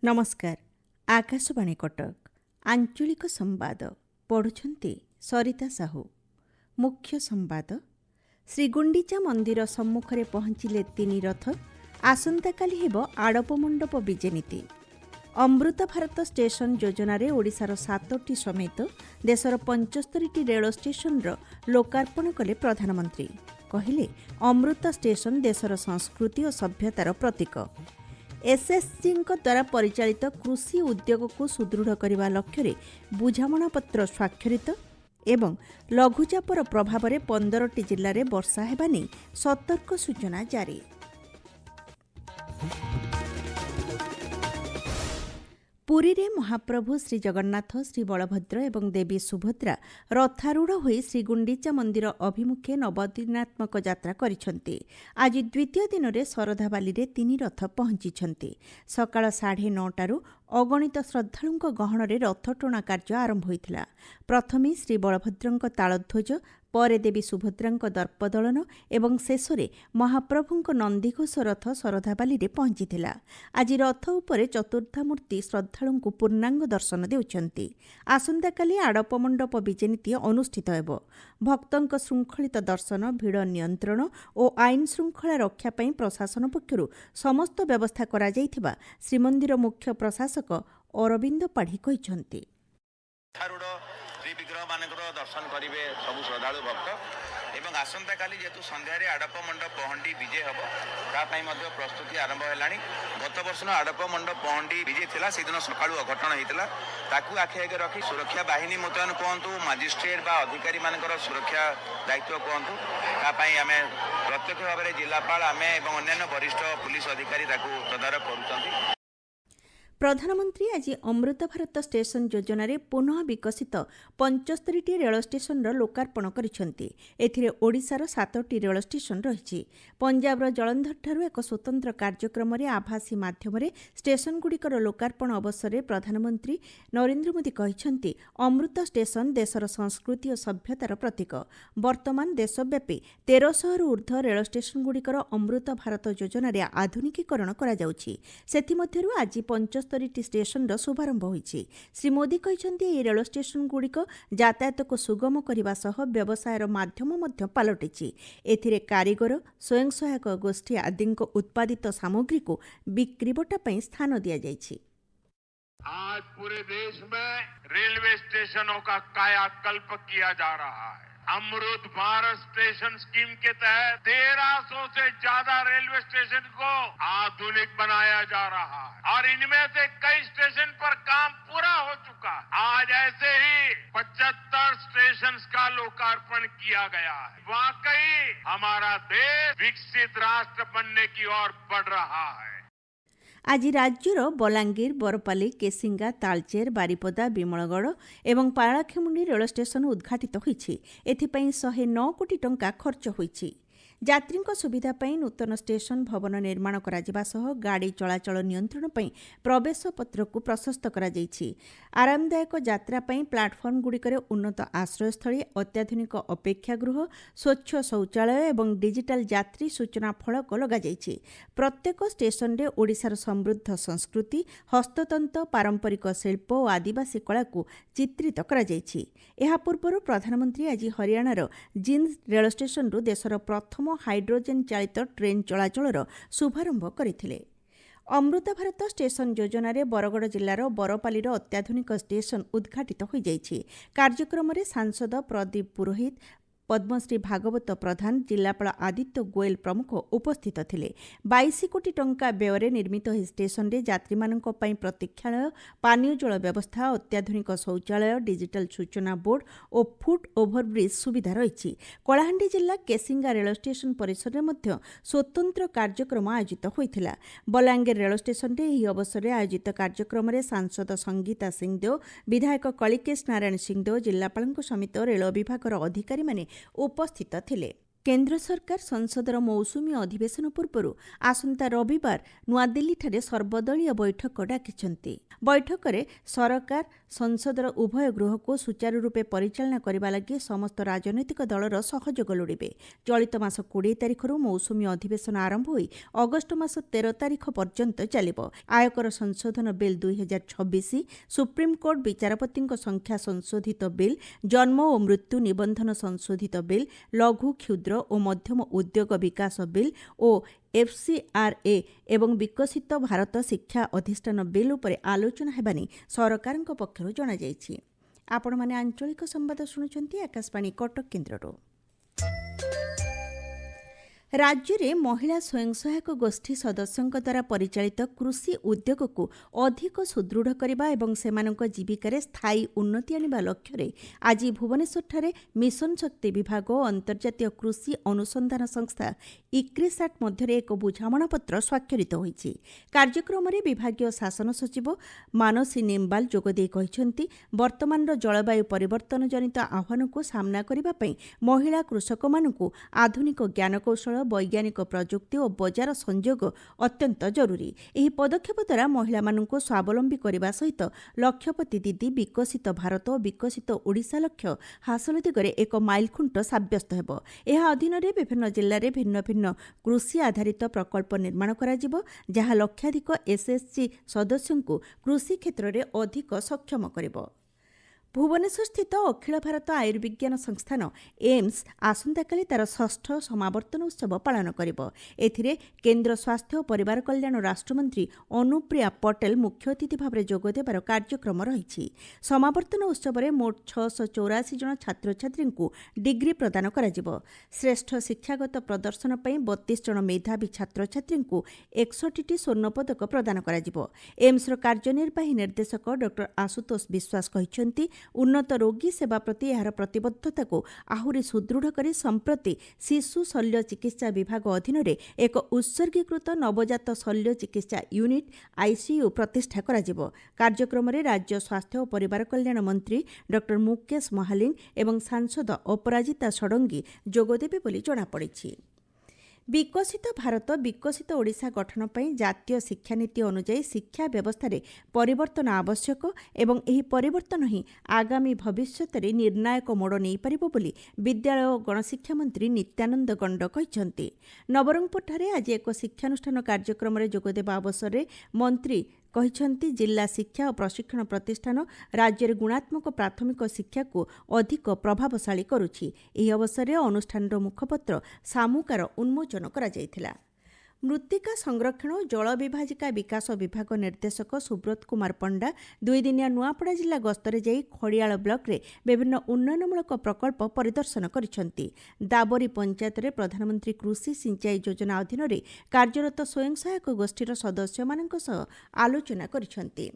नमस्कार। आकाशवाणी कटक आंचलिक संवाद पढ़ुछंती सरिता साहू। मुख्य संवाद। श्रीगुंडीचा मंदिर सम्मुखरे पहुंचिले तीन रथ। आसंताकाली हेब आड़प मंडप विजे नीति। अमृत भारत स्टेशन योजन ओडिशार 7टी समेत देशर 75टी रेल स्टेशन लोकार्पण कले प्रधानमंत्री। कहिले अमृत स्टेशन देशर संस्कृति और सभ्यतार प्रतीक। एसएसजी द्वारा परिचालित कृषि उद्योग को सुदृढ़ करने लक्ष्य बुझामणापत्र स्वाक्षरित एवं लघुचापर प्रभाव में 15टी जिले में वर्षा हेबा नहीं सतर्क सूचना जारी। पुरी रे महाप्रभु श्री जगन्नाथ, श्री बलभद्र एवं देवी सुभद्रा रथारूढ़ होई श्रीगुंडीचा मंदिर अभिमुखे नवदिनात्मक यात्रा करिसेंती। आज द्वितीय दिन में शरधाबाली रे तीन रथ पहुंची। सकाळ 9:30 अगणित श्रद्धालुंक गहणरे रथ टणा कार्य आरंभ होइथिला। प्रथमे श्री बलभद्रंक तालध्वज, परे देवी सुभद्रांक दर्पदलन एवं शेषरे महाप्रभुंक नंदीघोष रथ शरधाबाली रे पहुंचीथिला। आज रथ उपरे चतुर्थामूर्ति श्रद्धालुंकु पूर्णांग दर्शन देउछंती। आसंताकाली आड़प मंडप विजे नीति अनुष्ठित हेबो। भक्तंक श्रृंखलित दर्शन, भिड़ नियंत्रण और आईन श्रृंखला रक्षा पई प्रशासन पक्षरु समस्त व्यवस्था करा जाइथिबा श्रीमंदिर मुख्य प्रशासक अरविंद पाढ़ी कहिसंती। विग्रह मान दर्शन करेंगे सब श्रद्धालु भक्त एवं आसंता काली जेतु संध्यारे आड़प मंडप पहंडी विजे हम तापाई प्रस्तुति आरंभ है। गत वर्ष आड़प मंडप पहंडी विजे थिला से दिन सकाळु अघटन होता ताकू आखि आगे रखी सुरक्षा बाहिनी मुतयन कहतु मजिस्ट्रेट बा अधिकारी मानकर सुरक्षा दायित्व कहतु तापाई आमे प्रत्यक्ष भाव में जिलापाल आमे एवं अन्य वरिष्ठ पुलिस अधिकारी तदारख करुछंती। प्रधानमंत्री आज अमृत भारत स्टेशन योजन पुनः विकसित 75टी रेल स्टेशन लोकार्पण करिसेंती। एथिरे ओडिशार 7टी रेल स्टेशन रही। पंजाबर जलंधर ठारू एक स्वतंत्र कार्यक्रम आभासी माध्यम स्टेशन गुड़िकर लोकार्पण अवसर में प्रधानमंत्री नरेंद्र मोदी कहिसेंती अमृत स्टेशन देशर संस्कृति और सभ्यतार प्रतीक। वर्तमान देशव्यापी 1300 ऊर्ध्व रेल स्टेशन गुड़िकर अमृत भारत योजन आधुनिकीकरण करा जाउछि। सेथिमध्यरु आज 75टी स्टेशन शुभारंभ होइछि। श्री मोदी कहिसेंती ए रेल स्टेशन गुड़िक यातायात को सुगम करने सह व्यवसायर माध्यम मध्य पलटिछि। एथिरे कारीगर, स्वयं सहायक गोष्ठी आदि उत्पादित सामग्री को बिक्री बटा पई स्थान दिया जाइछि। आज पूरे देश में रेलवे स्टेशनों का कायाकल्प किया जा रहा है। अमृत भारत स्टेशन स्कीम के तहत 1300 से ज्यादा रेलवे स्टेशन को आधुनिक बनाया जा रहा है और इनमें से कई स्टेशन पर काम पूरा हो चुका है। आज ऐसे ही 75 स्टेशन का लोकार्पण किया गया है। वाकई हमारा देश विकसित राष्ट्र बनने की ओर बढ़ रहा है। आज राज्यर बलांगीर, बरपाली, केसिंगा, तालचेर, बारिपदा, विमलगढ़ एवं पारलाखेमुंडी रेल स्टेशन उद्घाटित होइछि। एथिपई 109 कोटी टंका खर्च होइछि। यात्रींक सुविधा पई नूतन स्टेशन भवन निर्माण करा जिबा सह गाड़ी चलाचल नियंत्रण पई प्रवेश पत्र को प्रशस्त करा जाइछि। आरामदायक यात्रा पई प्लाटफर्म गुड़िकरे उन्नत आश्रयस्थली, अत्याधुनिक अपेक्षागृह, स्वच्छ शौचालय एवं डिजिटल यात्री सूचना फलक लगा जाइछि। प्रत्येक स्टेशन रे ओडिशार समृद्ध संस्कृति, हस्ततंत्र, पारंपरिक शिल्प और आदिवासी कला को चित्रित करा जाइछि। एहा पूर्व प्रधानमंत्री आज हरियाणार जिंद रेल स्टेशन रु देशर प्रथम हाइड्रोजेन चालित ट्रेन चलाचलर शुभारंभ करथिले। अमृत भारत स्टेशन योजन बरगड़ जिलार बरपालीर अत्याधुनिक स्टेशन उद्घाटित हो जाइछि। कार्यक्रम में सांसद प्रदीप पुरोहित, पद्मश्री भागवत प्रधान, जिलापाल आदित्य गोयल प्रमुख उपस्थित थिले। 22 कोटी टंका व्यय निर्मित ଏହି ଷ୍ଟେସନରେ ଯାତ୍ରୀମାନଙ୍କ ପାଇଁ ପ୍ରତୀକ୍ଷାଳୟ, ପାନୀୟ ଜଳ ବ୍ୟବସ୍ଥା, ଅତ୍ୟାଧୁନିକ ଶୌଚାଳୟ, ଡିଜିଟାଲ ସୂଚନା ବୋର୍ଡ ଓ ଫୁଟ ଓଭରବ୍ରିଜ୍ ସୁବିଧା ରହିଛି। କଳାହାଣ୍ଡି ଜିଲ୍ଲା କେସିଙ୍ଗା ରେଳ ଷ୍ଟେସନ ପରିସରରେ ମଧ୍ୟ ସ୍ୱତନ୍ତ୍ର କାର୍ଯ୍ୟକ୍ରମ ଆୟୋଜିତ ହୋଇଥିଲା। ବଲାଙ୍ଗୀର ରେଳ ଷ୍ଟେସନରେ ଏହି ଅବସରରେ ଆୟୋଜିତ କାର୍ଯ୍ୟକ୍ରମରେ ସାଂସଦ ସଙ୍ଗୀତା ସିଂଦେଓ, ବିଧାୟକ କଳିକେଶ ନାରାୟଣ ସିଂଦେଓ, ଜିଲ୍ଲାପାଳଙ୍କ ସମେତ ରେଳ ବିଭାଗର ଅଧିକାରୀମାନେ उपस्थित थिले। केन्द्र सरकार संसदर मौसुमी अधिवेशन पूर्व आसंता रविवार नुआदिल्ली ठारे सर्वदलीय बैठक डाकिछन्ति। बैठक में सरकार संसदर उभय गृह को सुचारू रूपे परिचालना करने लगी समस्त राजनैतिक दलर सहयोग लोड़े। चलित मास 20 तारिखर मौसुमी अधिवेशन आरंभ हो अगस्ट मास 13 तारिख पर्यंत चलिब। आयकर संशोधन बिल 2026, सुप्रीमकोर्ट विचारपति संख्या संशोधित बिल, जन्म और मृत्यु निबंधन संशोधित बिल, लघु क्षुद्र और मध्यम उद्योग विकास बिल और FCRA एवं विकसित भारत शिक्षा अधिष्ठान बिल उपरे आलोचना हेबानी सरकारक पक्षरु जणा जायछि। आपण माने आंचलिक संवाद शुणुचंती आकाशवाणी कटक केन्द्ररो। राज्य में महिला स्वयं सहायक गोष्ठी सदस्यों द्वारा परिचालित कृषि उद्योग को अधिक सुदृढ़ करने और सेमानक जीविकार स्थायी उन्नति आनिबा लक्ष्य आज भुवनेश्वर मिशन शक्ति विभाग और अंतर्जातीय कृषि अनुसंधान संस्था इक्रिसाट मध्य एक बुझामणा पत्र स्वाक्षरित होईछि। कार्यक्रम में विभागीय शासन सचिव मानसी निम्बाल जोगदे कहिसेंति वर्तमान जलवायु परिवर्तन जनित आह्वान को सामना करने महिला कृषक मानकु आधुनिक ज्ञानकौशल वैज्ञानिक प्रजुक्ति और बजार संयोग अत्यंत जरूरी। एही पदक्षेप द्वारा महिला मानकु स्वावलंबी करने सहित लक्षपति दीदी विकसित भारत और विकसित ओडिशा लक्ष्य हासिल दिगरे एक माइलखुंट साब्यस्त हेब। एहा अधीन विभिन्न जिल्ला रे भिन्न भिन्न कृषि आधारित प्रकल्प निर्माण कराजिबो, जहा लक्षाधिक SSG सदस्यଙ୍କୁ कृषि क्षेत्र में अधिक सक्षम करिबो। भुवनेश्वर स्थित अखिल भारत आयुर्विज्ञान संस्थान एम्स आसंताकाली तार 6ठ समावर्तन उत्सव पालन करिबो। एथिरे केंद्र स्वास्थ्य और परिवार कल्याण राष्ट्रमंत्री अनुप्रिया पटेल मुख्य अतिथि भाव जोग देबार कार्यक्रम रहिछि। समावर्तन उत्सव में मोट 684 जन छात्र छात्री को डिग्री प्रदान कराजिबो। श्रेष्ठ शिक्षागत प्रदर्शन पर 32 जन मेधावी छात्र छात्री को 61टी स्वर्ण पदक प्रदान कराजिबो। एम्स कार्यनिर्वाही निर्देशक डॉ आशुतोष विश्वास कहिसेंति उन्नत रोगी सेवा प्रति यार प्रतिबद्धता को आहुरी सुदृढ़ कर संप्रति शिशु शल्य चिकित्सा विभाग अधीन एक उत्सर्गीकृत नवजात शल्य चिकित्सा यूनिट ICU प्रतिष्ठा कराजिबो। कार्यक्रम में राज्य स्वास्थ्य और परिवार कल्याण मंत्री डॉ मुकेश महालिंग एवं सांसद अपराजिता षडंगी जोगदेबे बोली जଣାपड़िछि। विकसित भारत विकसित ओडिशा गठन पर जातीय शिक्षानीति अनुଯାयी शिक्षा व्यवस्था रे परिवर्तन आवश्यक एवं एही परिवर्तन ही आगामी भविष्य में निर्णायक मोड़ नहीं पारिबो बोली विद्यालय और गणशिक्षा मंत्री नित्यानंद गंड कहिसेंति। नवरंगपुर आज एक शिक्षानुष्ठान कार्यक्रम में जोगदेवा अवसर में मंत्री कहिसेंति जिला शिक्षा और प्रशिक्षण प्रतिष्ठान राज्य में गुणात्मक प्राथमिक शिक्षा को अधिक प्रभावशाली करुछि। एही अवसर में अनुष्ठान मुखपत्र सामुकार उन्मोचन करा जायथिला। मृत्तिका संरक्षण और जल विभाजिका विकास विभाग निर्देशक सुब्रत कुमार पंडा 2 दिनिया नुआपड़ा जिला गस्तरे जाई खड़ियाल ब्लॉक रे विभिन्न उन्नयनमूलक प्रकल्प परिदर्शन करिसेंति। दाबरी पंचायत रे प्रधानमंत्री कृषि सिंचाई योजना अधीन रे कार्यरत स्वयं सहायक गोष्ठीर सदस्य मानक सह आलोचना करिसेंति।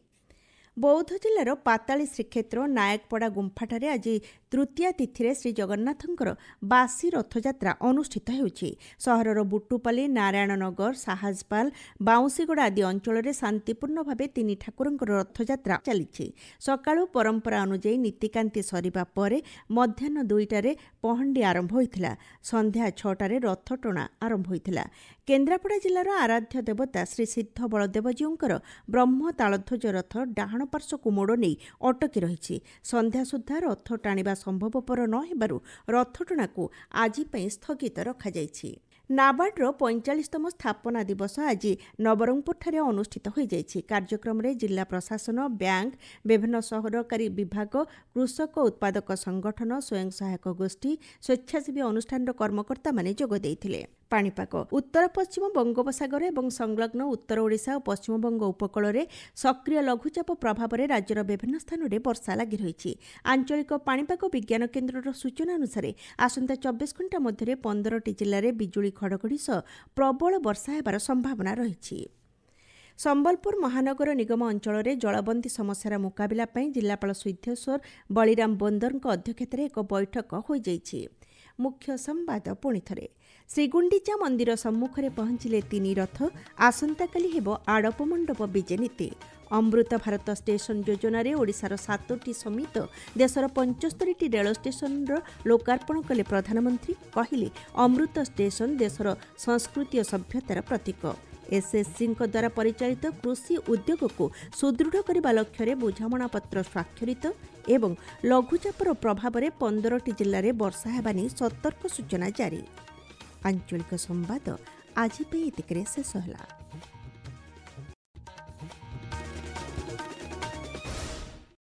बौद्ध जिलार पाताली श्रीक्षेत्र नायकपड़ा गुंफाठारे आज तृतीया तिथि श्री जगन्नाथंकर बासी रथयात्रा अनुष्ठित होउछि। सहरर बुटुपाली, नारायणनगर, साहजपाल, बाउंसीगड़ा आदि अंचल में शांतिपूर्ण भाव 3 ठाकुरंकर रथयात्रा चली। सकाळु परंपरा अनुଯାयी नीतिकांति सरिबा परे मध्याह्न 2टारे पहंडी आरंभ होइथिला। संध्या 6टारे रथ टणा आरंभ होइथिला। केन्द्रापड़ा जिलार आराध्य देवता श्री सिद्ध बलदेवजीउंकर ब्रह्म तालध्वज रथ डाहाण पार्श्वକୁ मोड़ नहीं अटकी रही। संध्या सुधा रथ टाणिबा संभवपर न हेबारु रथटणा को आज स्थगित रखाଯାଇଛି। नाबार्डर 45तम स्थापना दिवस आज नवरंगपुर अनुष्ठित हो जाइछि। कार्यक्रम में जिला प्रशासन, बैंक, विभिन्न सरकारी विभाग, कृषक उत्पादक संगठन, स्वयं सहायक गोष्ठी, स्वेच्छासेवी अनुष्ठान कर्मकर्ता माने जोग देइथिले। पाणीपाग उत्तर पश्चिम बंगोपसागर और संलग्न उत्तर ओडिशा और पश्चिमबंग उपकूल में सक्रिय लघुचाप प्रभाव में राज्यर विभिन्न स्थान में वर्षा लगी रही। आंचलिक पाणीपाग विज्ञान केन्द्र सूचना अनुसार आसंता 24 घंटा मध्य 15टी जिले में बिजुली घड़घड़ी सह प्रबल वर्षा होबार संभावना रही। संबलपुर महानगर निगम अंचल में जलबंदी समस्यार मुकाबला जिलापाल सिद्धेश्वर बलिराम बोंदर अध्यक्षतार एक बैठक हो जाइछि। मुख्य संवाद पुणी थरे श्रीगुंडीचा मंदिर सम्मुखरे पहुंचिले 3 रथ। आसंताकाली हेबो आड़प मंडप विजे नीति। अमृत भारत स्टेशन योजन ओडिशार 7टी समेत देशर 75टी रेल स्टेशन लोकार्पण कले प्रधानमंत्री। कहले अमृत स्टेशन देशर संस्कृति और सभ्यतार प्रतीक। एसएससी द्वारा परिचालित कृषि उद्योग को सुदृढ़ करने लक्ष्य बुझामणा पत्र स्वाक्षरित एवं लघुचापर प्रभाव में 15टी जिले में वर्षा होगा सतर्क सूचना जारी। आंचलिक संवाद आज शेष है।